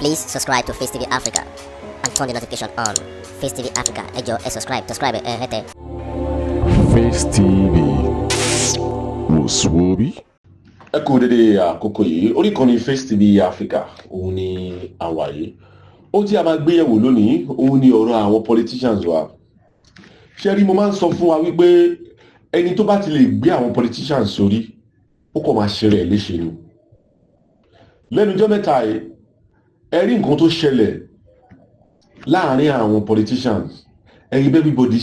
Please subscribe to Facetv Africa and turn the notification on. Facetv Africa, ẹ jọ̀ọ́, subscribe, hete. Face TV wò Sowomi. Ẹ kú dédé àkókò yìí, orí ìkànnì Face TV Africa òun ni àwa yìí. Ó tí a máa gbé yẹ̀wò lónìí òun ni ọ̀rọ̀ àwọn politicians wa. Ṣé rí, mo máa ń sọ fún wa wípé ẹni tó bá ti lè gbé àwọn politicians sórí ó kàn máa ṣe rẹ̀ léṣe ni. Lẹ́nu ọjọ́ mẹ́ta yìí ẹ rí nǹkan tó ṣẹlẹ̀ láàárín àwọn politicians. Ẹ rí bí everybody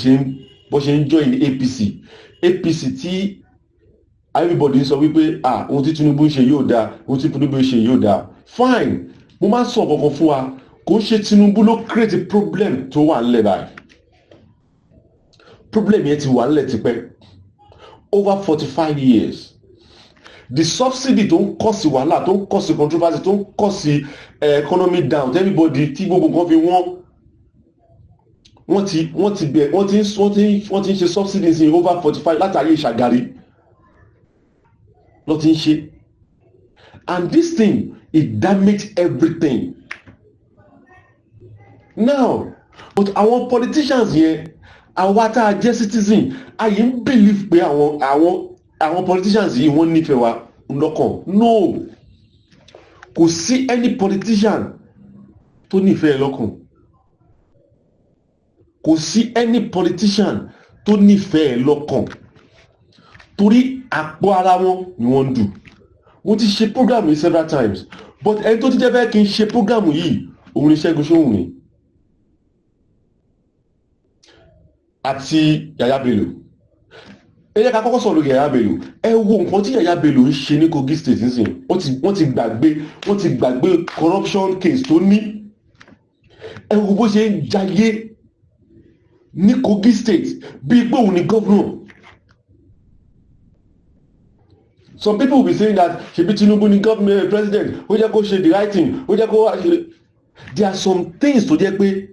bó ṣe ń join APC tí everybody sọ wípé ohun tí Tinubu ń ṣe yóò dáa, ohun tí Tinubu ń ṣe yóò dáa. Fine, mo máa ń sọ kankan fún wa, kò ń ṣe Tinubu ló create a problem tó wà nílẹ̀ báyìí. Problem yẹn ti wà nílẹ̀ tipẹ́, over 45 years. The subsidy tó ń kọ́ sí wàhálà, tó ń kọ́ sí controversy, tó ń kọ́ sí economy down, everybody tí gbogbo nǹkan fi wọ́n ti ń ṣe subsidy sí over 45 látàrí Ṣàgàrí ló ti ń ṣe. And this thing, it damaged everything. Now, but our politicians yẹn, àwa tá a jẹ́ citizen, àyè ń believe pé àwọn politicians yìí wọ́n nífẹ̀ẹ́ wa lọ́kàn. No, kò sí any politician tó nífẹ̀ẹ́ lọ́kàn. Kò sí any politician tó nífẹ̀ẹ́ lọ́kàn. Torí àpò ara wọn ni wọ́n ń dù. Mo ti ṣe program yìí several times, but ẹni tó ti jẹ́ fẹ́ kí n ṣe program yìí òun ni Segun Sowomi àti Yahaya Bello. Ẹ jẹ́ ká kọ́kọ́ sọ̀rọ̀ lórí Yahaya Bello. Ẹ wo nǹkan tí Yahaya Bello ń ṣe ní Kogi State nísìnyí. Wọ́n ti gbàgbé corruption case tó ní. Ẹ wo bó ṣe ń jayé ní Kogi State bíi pé òun ni governor. Some people will be saying that ṣebí Tinubu ni government president, ó jẹ́ kó ṣe the right thing, ó jẹ́ kó ṣe. There are some things tó jẹ́ pé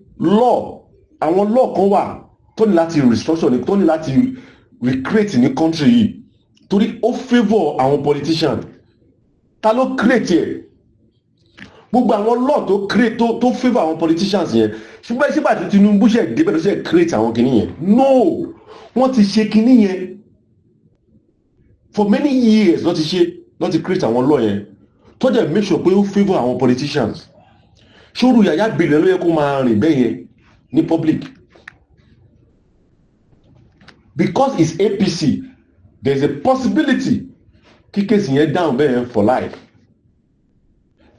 àwọn law kan wà tó ní láti restructure ní, tó ní láti recreate ní country yìí torí ó favour àwọn politician. Ta ló create ẹ̀? Gbogbo àwọn law tó create tó favour àwọn politicians yẹn. Ṣùgbọ́n ṣé bàtí Tinubu ṣe débẹ̀ tó ṣe create àwọn kìíní yẹn? No, wọ́n ti ṣe kìíní yẹn for many years. Lọ́ ti create àwọn law yẹn tó jẹ́ make sure pé ó favour àwọn politicians. Ṣóòrù Yahaya Bello ló yẹ kó máa rìn bẹ́ẹ̀ yẹn ní public. Because it's APC, there is a possibility kí kéèsì yẹn down bẹ́ẹ̀ yẹn for life.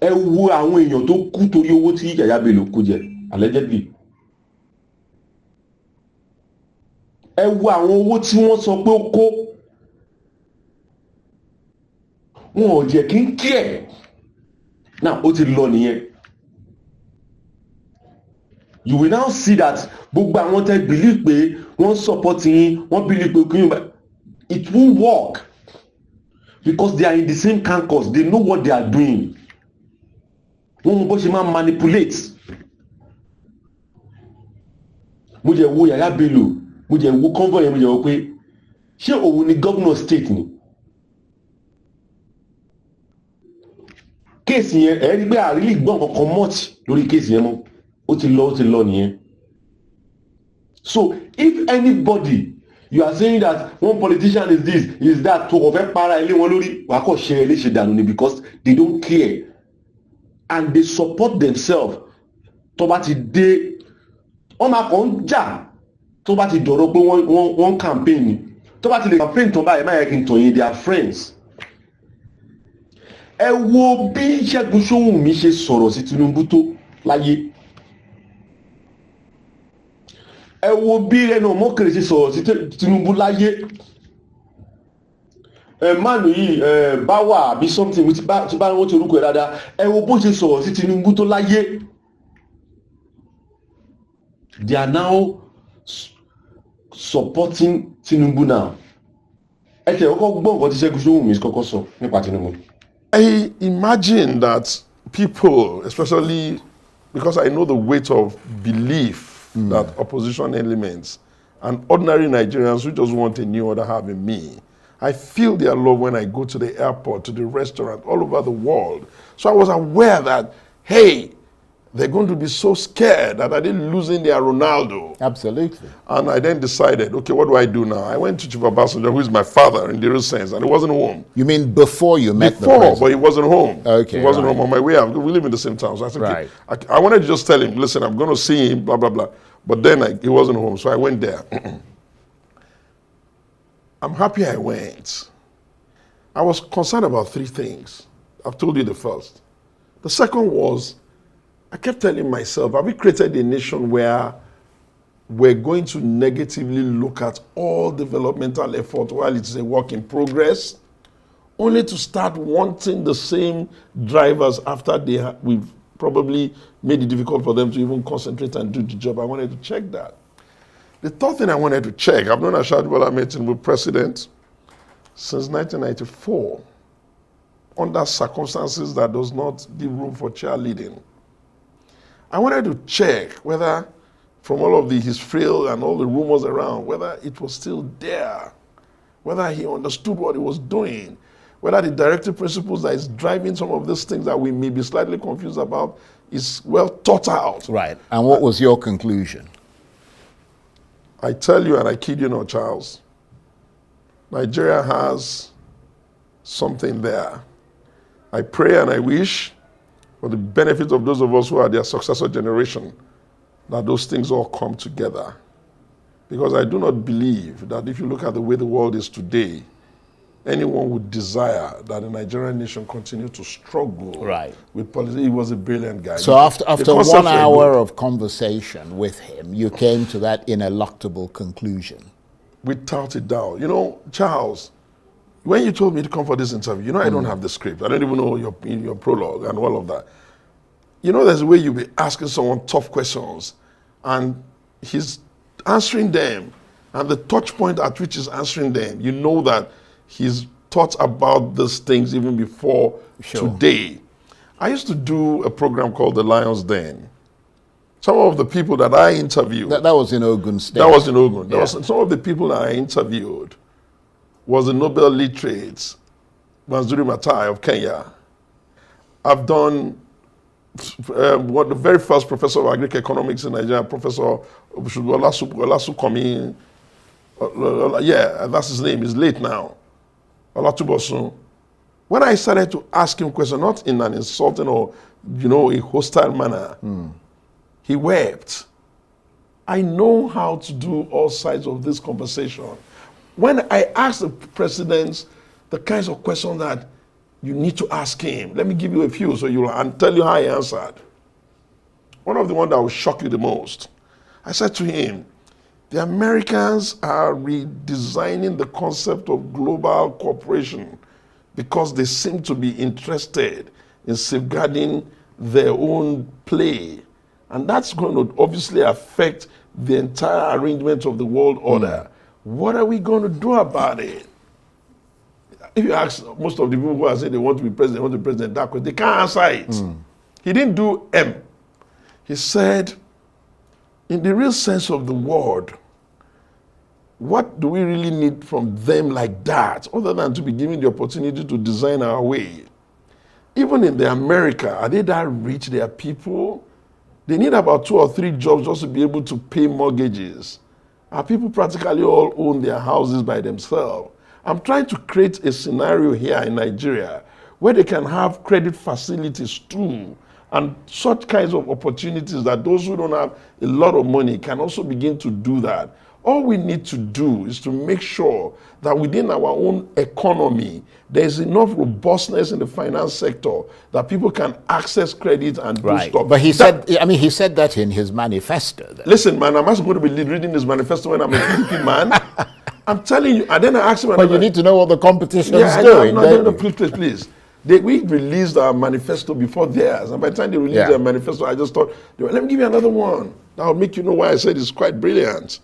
Ẹ wo àwọn èèyàn tó kú torí owó tí Yahaya Bello kó jẹ allegedly. Ẹ wo àwọn owó tí wọ́n sọ pé ó kó. Wọn ò jẹ́ kí n kí ẹ̀. Now ó ti lọ nìyẹn. You will now see that gbogbo àwọn tẹ́ believe pé wọ́n support yín, wọ́n believe pé kí yín, it won't work because they are in the same campus. They know what they are doing. Wọ́n mọ bó ṣe máa manipulate. Mo jẹ́ wo Yahaya Bello, mo jẹ́ wo convoy yẹn, mo jẹ́ wo pé ṣé òun ni governor state ni? Kéèsì yẹn ẹ rí pé àrílì gbọ́n kankan much lórí kéèsì yẹn mọ́. Ó ti lọ nìyẹn. So if anybody, you are saying that one politician is this, is that, tó kò fẹ́ para ilé wọn lórí, wàá kọ́ ṣe léṣe dànù ni because they don't care and they support themselves. Tó bá ti dé, wọ́n máa kàn ń jà tó bá ti dọ̀rọ̀ pé wọ́n campaign ni. Tó bá ti lè campaign tán báyìí, máa yẹ kí n tàn yín, they are friends. Ẹ wo bí Segun Sowomi ṣe sọ̀rọ̀ sí Tinubu tó láyé. Ẹ wo bí ẹnu ọmọkèrè ṣe sọ̀rọ̀ sí Tinubu láyé. Mánu yìí Báwà àbí something tí bá wọ́n ti orúkọ ẹ̀ dáadáa. Ẹ wo bó ṣe sọ̀rọ̀ sí Tinubu tó láyé. They are now supporting Tinubu now. Ẹ tẹ̀ kọ́kọ́ gbọ́ nǹkan tí Segun Sowomi kọ́kọ́ sọ nípa Tinubu. I imagine that people, especially because I know the weight of belief that opposition elements and ordinary Nigerians who just want a new order have in me, I feel their love when I go to the airport, to the restaurant, all over the world. So I was aware that, hey, they're going to be so scared that I didn't losing their Ronaldo. Absolutely. And I then decided, okay, what do I do now? I went to Chief Obasanjo, who is my father in the real sense, and he wasn't home. You mean before you met the Before, president? but he wasn't home. Okay, he wasn't right. home on my way out. We live in the same town. So I said, Right. okay, I wanted to just tell him, listen, I'm going to see him, blah, blah, blah. But then he wasn't home, so I went there. I'm happy I went. I was concerned about three things. I've told you the first. The second was, I kept telling myself, have we created a nation where we're going to negatively look at all developmental effort while it's a work in progress, only to start wanting the same drivers after we've probably made it difficult for them to even concentrate and do the job. I wanted to check that. The third thing I wanted to check, I've known Ashadu Bola Ahmed Tinubu president since 1994, under circumstances that does not give room for cheerleading. I wanted to check whether, from all of his frail and all the rumors around, whether it was still there, whether he understood what he was doing, whether the directive principles that is driving some of these things that we may be slightly confused about is well thought out. Right. And what was your conclusion? I tell you, and I kid you not, Charles, Nigeria has something there. I pray and I wish, for the benefit of those of us who are their successor generation, that those things all come together. Because I do not believe that if you look at the way the world is today, anyone would desire that the Nigerian nation continue to struggle with politics. He was a brilliant guy. So after 1 hour of conversation with him, you came to that ineluctable conclusion. Without a doubt. You know, Charles, when you told me to come for this interview, you know I don't have the script. I don't even know your prologue and all of that. You know there's a way you'll be asking someone tough questions and he's answering them, and the touch point at which he's answering them, you know that he's thought about these things even before today. I used to do a program called The Lion's Den. Some of the people that I interviewed... That was in Ogun State. That was in Ogun. Yeah. Some of the people that I interviewed was the Nobel laureate, Manzuri Mathai of Kenya. I've done the very first professor of agric economics in Nigeria, Professor Olasukomi. Yeah, that's his name. He's late now. Olatubosun. When I started to ask him questions, not in an insulting or, a hostile manner, he wept. I know how to do all sides of this conversation. When I ask the presidents the kinds of questions that you need to ask him, let me give you a few and tell you how he answered. One of the ones that will shock you the most, I said to him, the Americans are redesigning the concept of global cooperation because they seem to be interested in safeguarding their own play. And that's going to obviously affect the entire arrangement of the world order. What are we going to do about it? If you ask most of the people who are saying they want to be president, that question, they can't answer it. He didn't do M. He said, in the real sense of the word, what do we really need from them like that, other than to be given the opportunity to design our way? Even in the America, are they that rich, their people? They need about 2 or 3 jobs just to be able to pay mortgages. Our people practically all own their houses by themselves. I'm trying to create a scenario here in Nigeria where they can have credit facilities too, and such kinds of opportunities that those who don't have a lot of money can also begin to do that. All we need to do is to make sure that within our own economy, there's enough robustness in the finance sector that people can access credit and do stuff. But he said that in his manifesto. Then. Listen, man, I'm not going to be reading his manifesto when I'm a PDP man. I'm telling you, and then I asked him... But you need to know what the competition is doing. No, please. We released our manifesto before theirs, and by the time they released their manifesto, I just thought, let me give you another one. That will make you know why I said it's quite brilliant.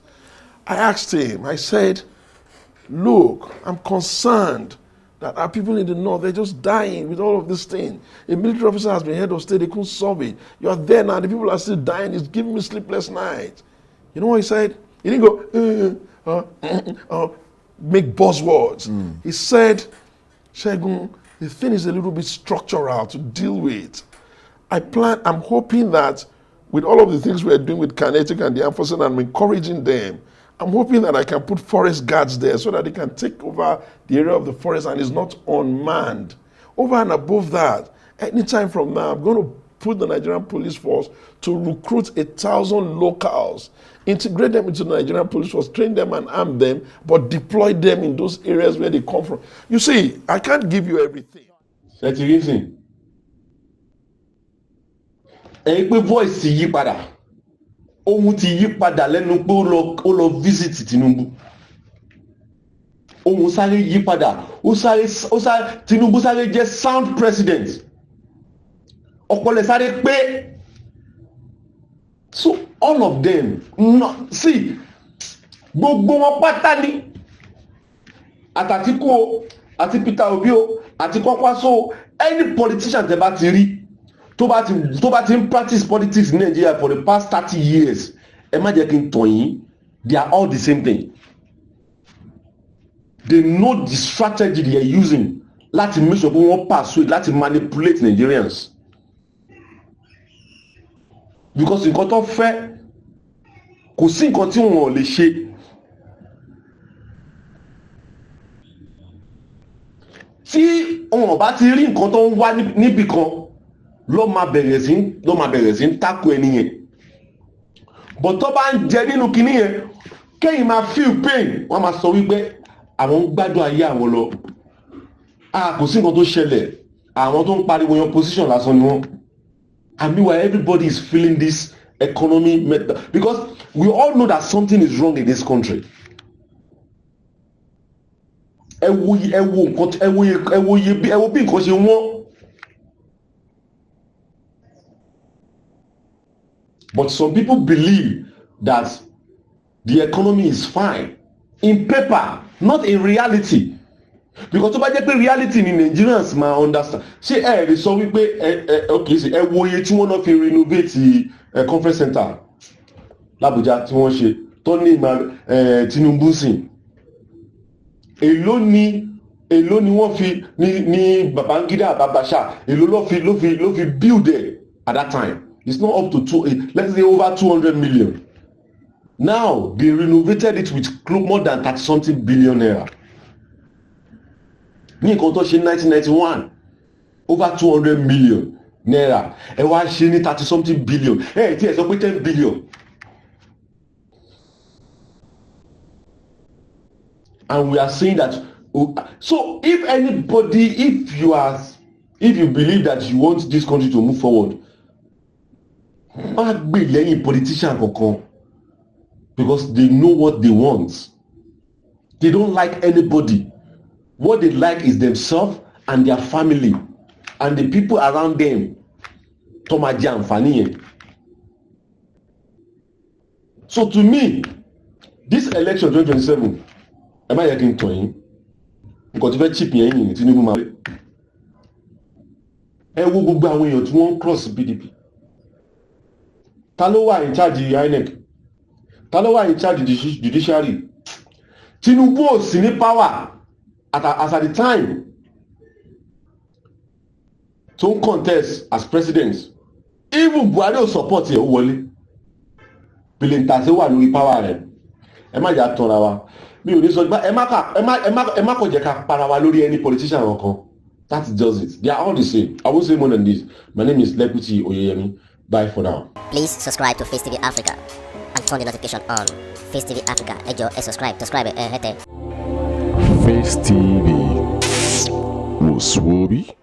I asked him, I said, look, I'm concerned that our people in the north, they're just dying with all of this thing. A military officer has been head of state, they couldn't solve it. You are there now, the people are still dying, it's giving me sleepless nights. You know what he said? He didn't go, make buzzwords. He said, Segun, the thing is a little bit structural to deal with. I'm hoping that with all of the things we're doing with Kinetic and the emphasis, I'm encouraging them. I'm hoping that I can put forest guards there so that they can take over the area of the forest and it's not unmanned. Over and above that, anytime from now, I'm going to put the Nigerian police force to recruit 1,000 locals, integrate them into the Nigerian police force, train them and arm them, but deploy them in those areas where they come from. You see, I can't give you everything. That's the reason. Ẹ̀yin pé voice yí padà. Ohun ti yí padà lẹ́nu pé ó lọ visit Tinubu. Ohun sáré yí padà. Tinubu sáré jẹ́ sound president. Ọpọlọ sáré pé. So all of them, see, gbogbo wọn pátá ni. Àtàtìkú o, àti Peter Obi o, àti Kwankwaso o, any politician tẹ́ bá ti rí. tó bá ti ń practice politics in Nigeria for the past 30 years, ẹ má jẹ́ kí n tàn yín, they are all the same thing. They know the strategy they are using láti make sure pé wọ́n persuade, láti manipulate Nigerians. Because nǹkan tó fẹ́, kò sí nǹkan tí wọ́n ò lè ṣe. Tí wọ́n bá ti rí nǹkan tó ń wá níbì kan, ló máa bẹ̀rẹ̀ sí ń tako ẹni yẹn. But tó bá ń jẹ nínú kinní yẹn, kẹ́yìn máa feel pain, wọ́n máa sọ wípé àwọn ń gbádùn ayé àwọn lọ. Kò sí nǹkan tó ṣẹlẹ̀, àwọn tó ń pariwo yan position lásán ni wọ́n. And meanwhile, everybody is feeling this economy because we all know that something is wrong in this country. Ẹ wo bí nǹkan ṣe wọ́n. But some people believe that the economy is fine in paper, not in reality. Because tó bá jẹ́ pé reality ni Nigerians máa understand. Ṣé ẹ lè sọ wípé okay, ṣe ẹ wo iye tí wọ́n náà fi renovate conference center l'Abuja tí wọ́n ṣe tó ní Tinubu sìn. Èló ni wọ́n fi ní Babangida Babasha, èló ló fi build there at that time. It's not up to let's say over 200 million. Now they renovated it with more than 30-something billion naira. Ní nǹkan tó ṣe in 1991, over 200 million naira. Ẹ wá ṣe ní 30-something billion. Tí ẹ sọ pé 10 billion. And we are saying that. So if anybody, if you believe that you want this country to move forward, má gbè lẹ́yìn politician kankan, because they know what they want. They don't like anybody. What they like is themselves and their family and the people around them. Tó máa jẹ àǹfààní yẹn. So to me, this election 2027, ẹ má yẹ kí n tàn yín. Nǹkan tí fẹ́ chip yẹn yìí ní Tinubu máa wé. Ẹ wo gbogbo àwọn èèyàn tí wọ́n ń cross PDP. Ta ló wà in charge INEC? Ta ló wà in charge judiciary? Tinubu ò sí ní power as at the time tó ń contest as president. Even Buhari ò support ẹ̀ ó wọlé. Bìlìntàsí wà lórí power rẹ̀. Ẹ má jà tọ́ra wa. Mi ò ní sọ ẹ má kò jẹ́ ká para wa lórí any politician kankan. That's just it. They are all the same. I won't say more than this. My name is Lekuti Oyeyemi. Bye for now. Please subscribe to Face TV Africa and turn the notification on. Face TV Africa, ẹ jọ̀ọ́, subscribe, hete. Face TV was Swoby.